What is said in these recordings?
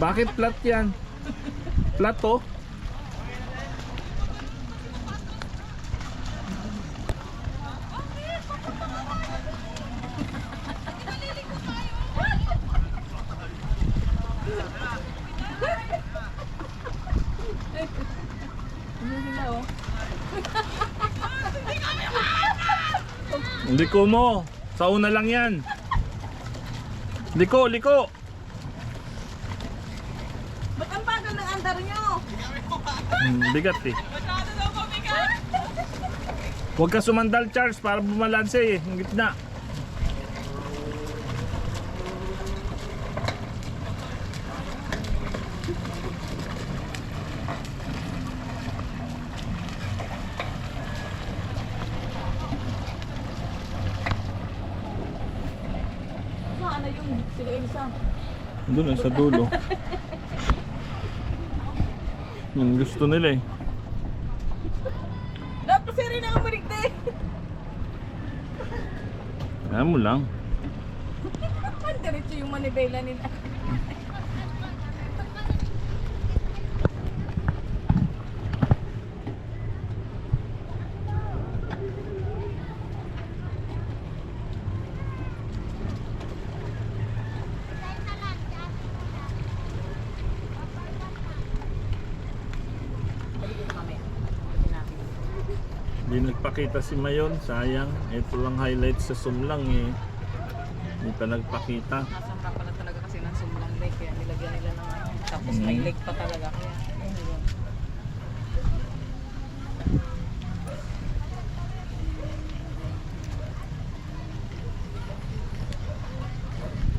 Bakit flat yan? Flat to? Hindi ko mo. Sa una lang yan. Liko, liko. Ba't ang bagal ng andar nyo? Bigat eh. Huwag ka sumandal, Charles, para bumalanse eh. Ang gitna. Saan na yung sila Elsa? Doon sa dulo. Yung gusto nila eh. Dapat si Rina ang maligde. Kaya mo lang. Diretso yung manibela nila. Hindi nagpakita si Mayon, sayang. Ito lang highlight sa sumlang eh. Hindi pa nagpakita. Nasaan pa pala talaga kasi ng Sumlang Lake. Kaya nilagyan nila ng ano. Tapos may lake pa talaga. Kaya yun yun.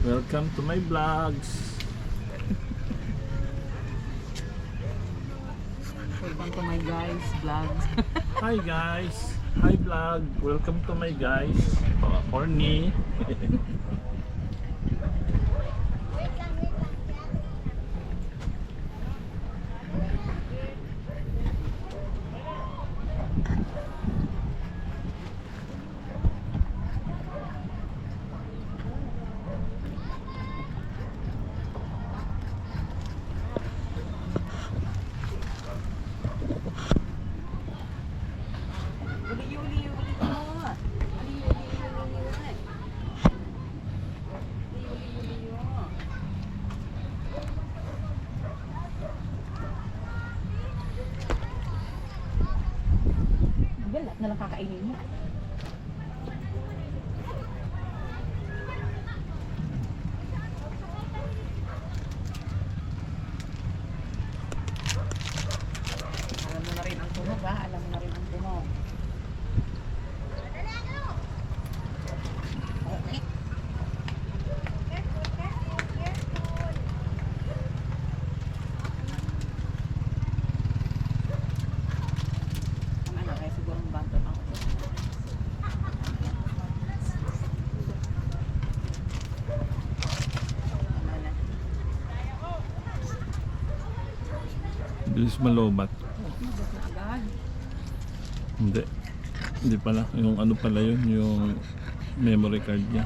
Welcome to my vlogs. Welcome to my guys vlogs. Hi guys. Hi vlog. Welcome to my guys. Horny. Lahat na lang kakainin mo. Alam mo na rin ang tunog ha? Alam mo na rin ang tunog. Ano, kaya siguro ang banto ako. Bilis malobat. Mabot na agad. Hindi. Hindi pala. Yung ano pala yun, yung memory card niya.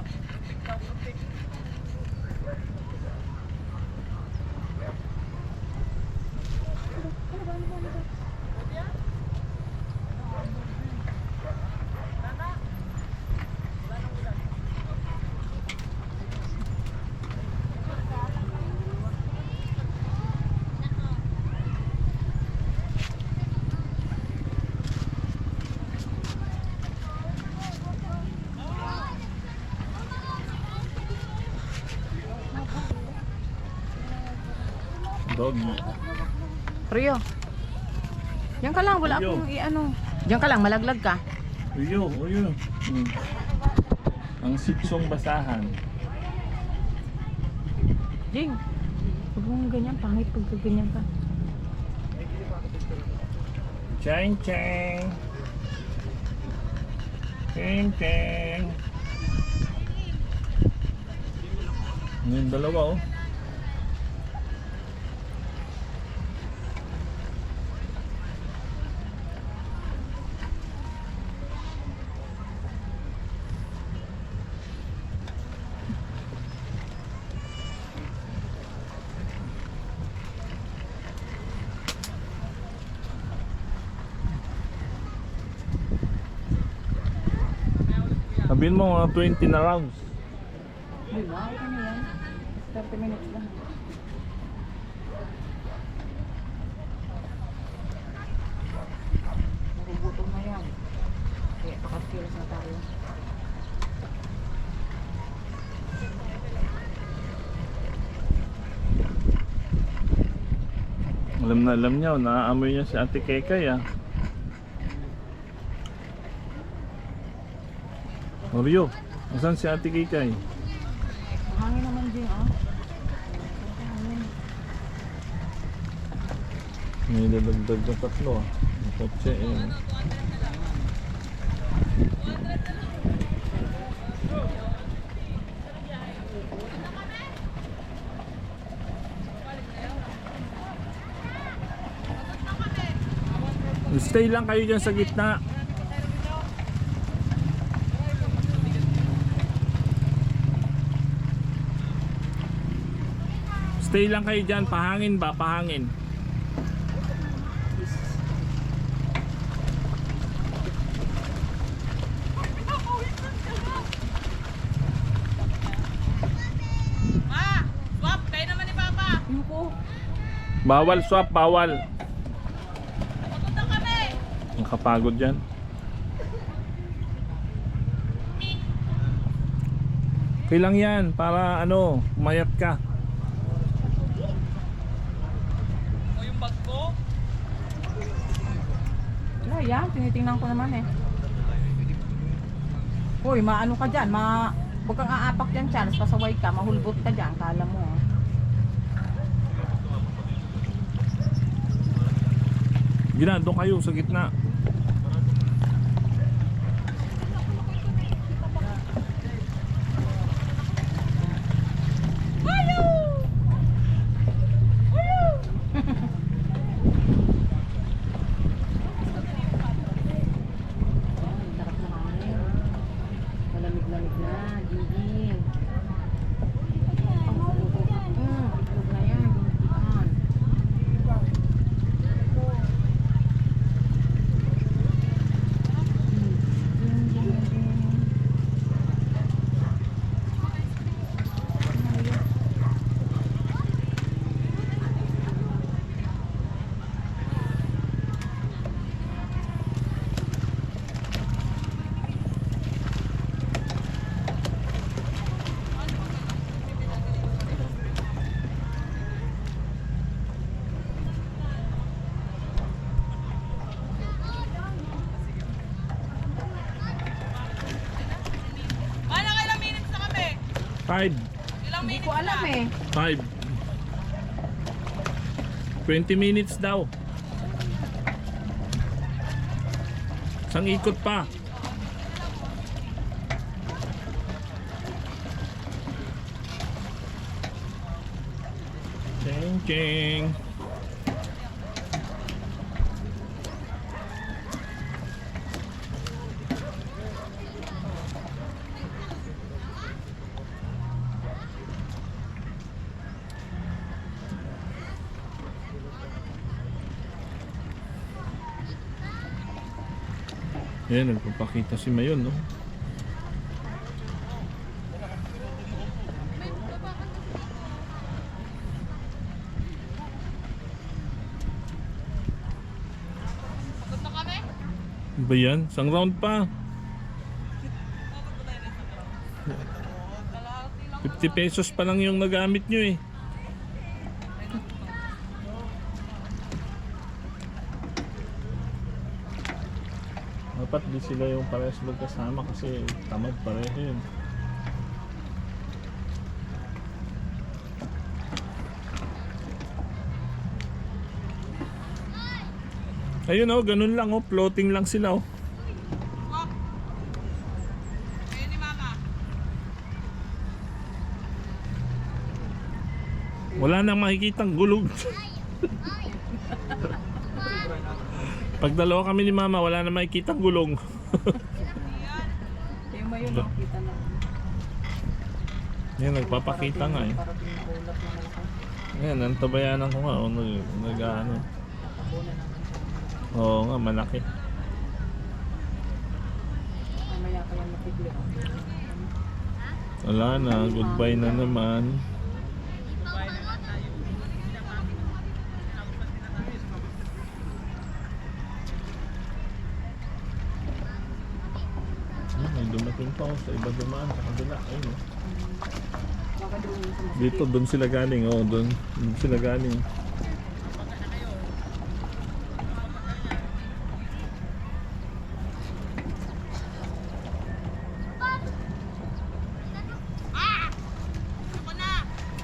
Doggy. Rio. Diyan ka lang, wala Rio. akong i-ano. Diyan ka lang, malaglag ka. Uyo, uyo. Ang sitsong basahan. Jing, huwag mong ganyan, pangit pag ganyan ka. Cheng cheng. Cheng cheng. Yung dalawa oh. Sabihin mo mga 20 na rounds. Di ba? Ano yan? 30 minutes lang. Nagugutom na yan. Kaya pakakilos na tayo. Alam niya, naaamoy niya si Ate Kekay ah. Oreo, asan si Ate Kekay? Hangin naman din ah. May dadagdag na tatlo ah. Ang kotse eh. Stay lang kayo dyan sa gitna. Stay lang kayo dyan. Pahangin ba? Pahangin. Swap! Kayo naman ni Papa! Yuko! Bawal swap, bawal. Papunta kami! Nakapagod dyan. Okay lang yan para ano, mayat ka. O yung bag ko? Wala yan, tinitingnan ko naman eh. Hoy, maano ka dyan, huwag kang aapak dyan, Charles, pasaway ka, mahulbot ka dyan, kala mo. Gina, doon kayo sa gitna. Sarap na hangin. Malamig-lamig na, giging. Itlog na yan, ginitian. Ano, ilang minutes na kami? 5. Hindi ko alam eh. 5. 20 minutes daw. Isang ikot pa. Ching ching. Ayan, nagpapakita si Mayon, no? Papunta kami? Ano ba yan? Isang round pa. 50 pesos pa lang yung nagamit nyo eh. Dapat di sila yung parehas magkasama kasi tamad pareho yun. Ayun oh, ganun lang oh, floating lang sila oh. Kayo ni Mama. Wala nang makikitang gulong. Pag dalawa kami ni Mama, wala nang makikitang gulong. Kayo ba yun, nakita na. Yan, nagpapakita nga eh. Parating na ulat na malaki. Yan, nantabayanan ko nga oh, nag-ano. Oo nga, malaki. Mamaya kaya napigli. Wala na, goodbye na naman. May dumating pa ako sa iba dumaan sa kabila. Ayun, oh. Baka doon sa mas. Dito, doon sila galing. Oh, doon sila galing.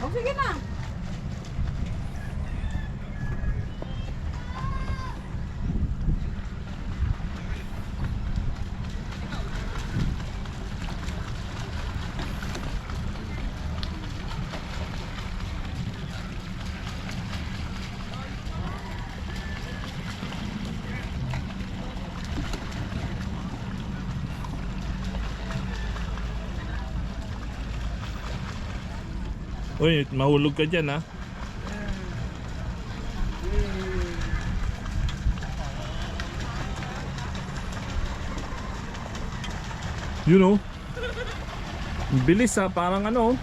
Oh, sige na. Uy, mahulog ka dyan, ha? You know? Bilis, ha? Parang ano,